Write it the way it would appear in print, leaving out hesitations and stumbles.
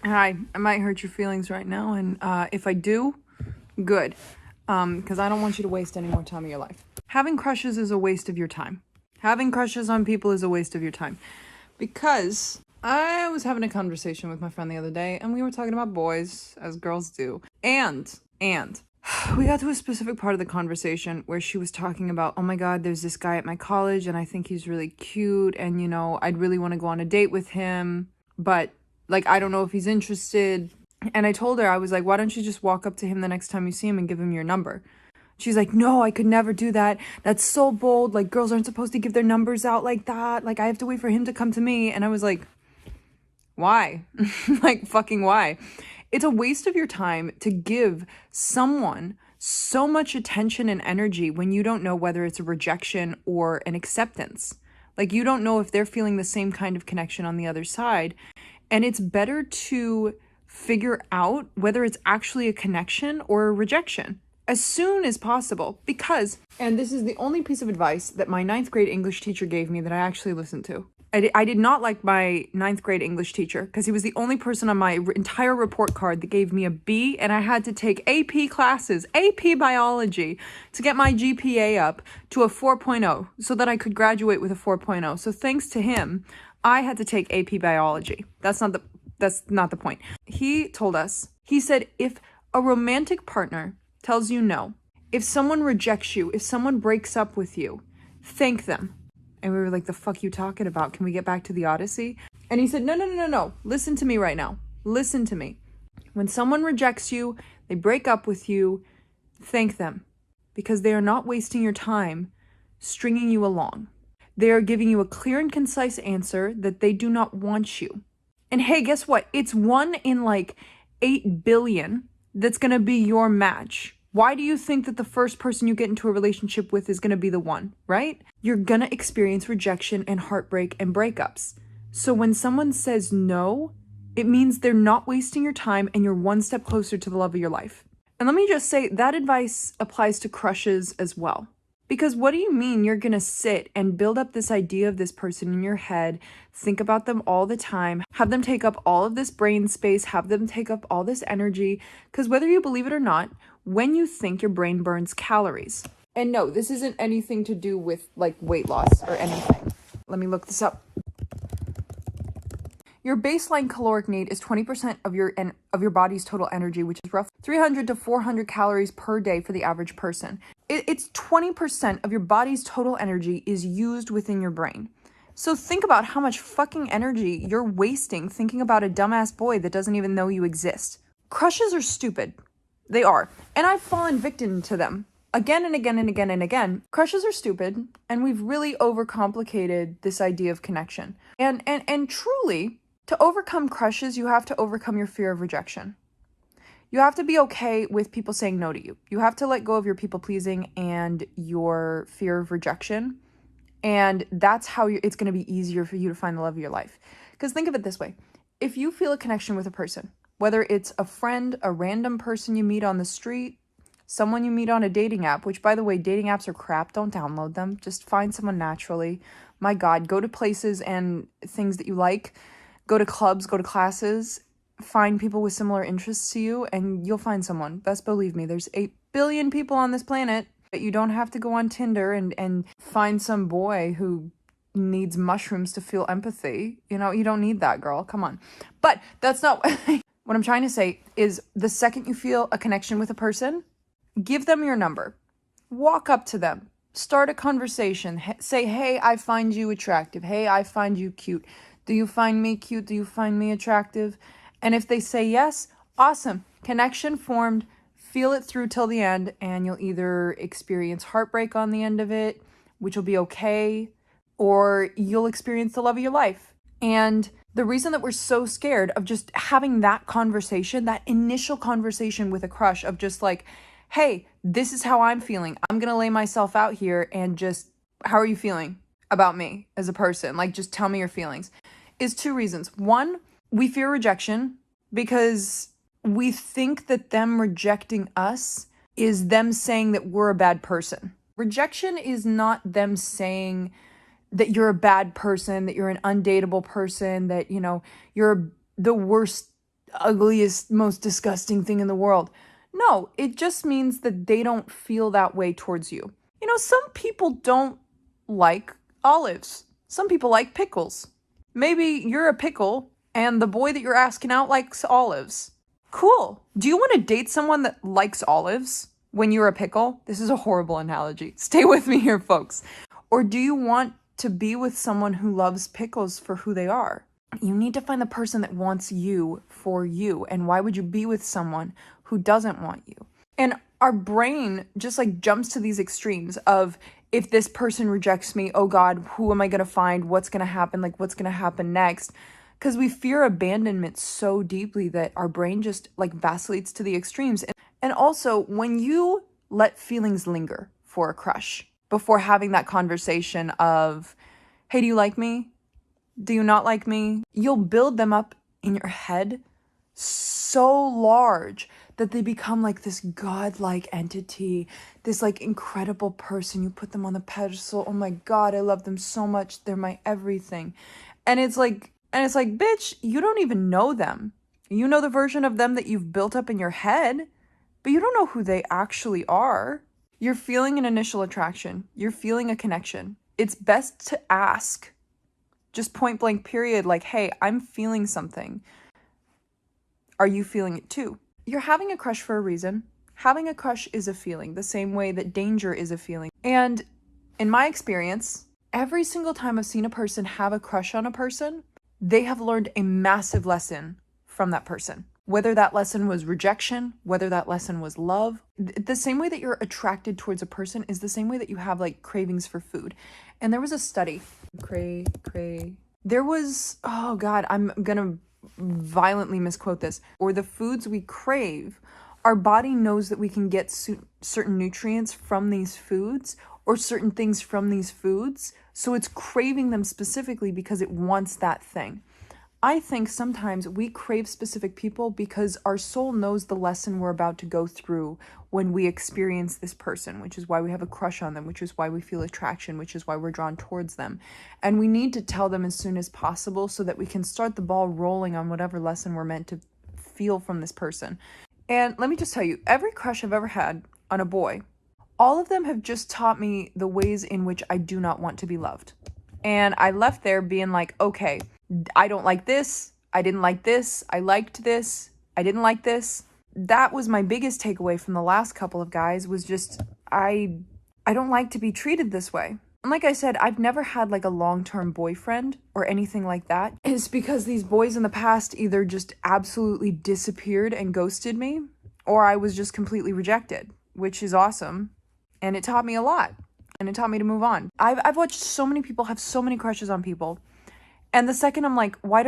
Hi, I might hurt your feelings right now, and if I do, good. Because I don't want you to waste any more time of your life. Having crushes is a waste of your time. Having crushes on people is a waste of your time. Because I was having a conversation with my friend the other day, and we were talking about boys, as girls do. And we got to a specific part of the conversation where she was talking about, oh my God, there's this guy at my college, and I think he's really cute, and I'd really want to go on a date with him, but like, I don't know if he's interested. And I told her, I was like, why don't you just walk up to him the next time you see him and give him your number? She's like, no, I could never do that. That's so bold. Like, girls aren't supposed to give their numbers out like that. Like, I have to wait for him to come to me. And I was like, why? Like, fucking why? It's a waste of your time to give someone so much attention and energy when you don't know whether it's a rejection or an acceptance. Like, you don't know if they're feeling the same kind of connection on the other side. And it's better to figure out whether it's actually a connection or a rejection as soon as possible. Because, and this is the only piece of advice that my 9th grade English teacher gave me that I actually listened to. I did not like my 9th grade English teacher because he was the only person on my entire report card that gave me a B, and I had to take AP classes, AP biology, to get my GPA up to a 4.0 so that I could graduate with a 4.0. So thanks to him, I had to take AP biology. That's not the point. He told us, he said, if a romantic partner tells you no, if someone rejects you, if someone breaks up with you, thank them. And we were like, the fuck you talking about? Can we get back to the Odyssey? And he said, no. Listen to me right now. Listen to me. When someone rejects you, they break up with you, thank them. Because they are not wasting your time stringing you along. They are giving you a clear and concise answer that they do not want you. And hey, guess what? It's 1 in like 8 billion that's going to be your match. Why do you think that the first person you get into a relationship with is going to be the one, right? You're going to experience rejection and heartbreak and breakups. So when someone says no, it means they're not wasting your time and you're one step closer to the love of your life. And let me just say that advice applies to crushes as well. Because what do you mean you're going to sit and build up this idea of this person in your head, think about them all the time, have them take up all of this brain space, have them take up all this energy? Because whether you believe it or not, when you think, your brain burns calories. And no, this isn't anything to do with like weight loss or anything. Let me look this up. Your baseline caloric need is 20% of your body's total energy, which is roughly 300 to 400 calories per day for the average person. It's 20% of your body's total energy is used within your brain. So think about how much fucking energy you're wasting thinking about a dumbass boy that doesn't even know you exist. Crushes are stupid. They are. And I've fallen victim to them. Again and again and again and again. Crushes are stupid, and we've really overcomplicated this idea of connection. And truly, to overcome crushes, you have to overcome your fear of rejection. You have to be okay with people saying no to you. You have to let go of your people-pleasing and your fear of rejection. And that's how it's going to be easier for you to find the love of your life. Because think of it this way. If you feel a connection with a person, whether it's a friend, a random person you meet on the street, someone you meet on a dating app, which, by the way, dating apps are crap. Don't download them. Just find someone naturally. My God, go to places and things that you like. Go to clubs, go to classes, find people with similar interests to you, and you'll find someone. Best believe me, there's 8 billion people on this planet. But you don't have to go on Tinder and find some boy who needs mushrooms to feel empathy. You don't need that, girl. Come on. But that's not what I'm trying to say is the second you feel a connection with a person, give them your number. Walk up to them. Start a conversation. Say, hey, I find you attractive. Hey, I find you cute. Do you find me cute? Do you find me attractive? And if they say yes, awesome. Connection formed. Feel it through till the end, and you'll either experience heartbreak on the end of it, which will be okay, or you'll experience the love of your life. And the reason that we're so scared of just having that conversation, that initial conversation with a crush of just like, hey, this is how I'm feeling. I'm going to lay myself out here and just, how are you feeling about me as a person? Like, just tell me your feelings. Is 2 reasons. 1, we fear rejection because we think that them rejecting us is them saying that we're a bad person. Rejection is not them saying that you're a bad person, that you're an undateable person, that, you're the worst ugliest, most disgusting thing in the world. No, it just means that they don't feel that way towards you. You know, some people don't like olives. Some people like pickles. Maybe you're a pickle and the boy that you're asking out likes olives. Cool. Do you want to date someone that likes olives when you're a pickle? This is a horrible analogy. Stay with me here, folks. Or do you want to be with someone who loves pickles for who they are? You need to find the person that wants you for you. And why would you be with someone who doesn't want you? And our brain just like jumps to these extremes of, if this person rejects me, oh God, who am I going to find? What's going to happen? Like, what's going to happen next? Because we fear abandonment so deeply that our brain just like vacillates to the extremes. And also, when you let feelings linger for a crush before having that conversation of, hey, do you like me? Do you not like me? You'll build them up in your head so large that they become like this godlike entity, this like incredible person. You put them on the pedestal. Oh my God, I love them so much. They're my everything. And it's like, bitch, you don't even know them. You know the version of them that you've built up in your head, but you don't know who they actually are. You're feeling an initial attraction. You're feeling a connection. It's best to ask, just point blank period, like, hey, I'm feeling something. Are you feeling it too? You're having a crush for a reason. Having a crush is a feeling, the same way that danger is a feeling. And in my experience, every single time I've seen a person have a crush on a person, they have learned a massive lesson from that person. Whether that lesson was rejection, whether that lesson was love. The same way that you're attracted towards a person is the same way that you have like cravings for food. And there was a study. There was, oh God, I'm gonna violently misquote this. Or the foods we crave, our body knows that we can get certain nutrients from these foods or certain things from these foods. So it's craving them specifically because it wants that thing. I think sometimes we crave specific people because our soul knows the lesson we're about to go through when we experience this person, which is why we have a crush on them, which is why we feel attraction, which is why we're drawn towards them. And we need to tell them as soon as possible so that we can start the ball rolling on whatever lesson we're meant to feel from this person. And let me just tell you, every crush I've ever had on a boy, all of them have just taught me the ways in which I do not want to be loved. And I left there being like, okay, I don't like this. I didn't like this. I liked this. I didn't like this. That was my biggest takeaway from the last couple of guys, was just, I don't like to be treated this way. And like I said, I've never had like a long-term boyfriend or anything like that. It's because these boys in the past either just absolutely disappeared and ghosted me, or I was just completely rejected, which is awesome. And it taught me a lot. And it taught me to move on. I've watched so many people have so many crushes on people. And the second I'm like, why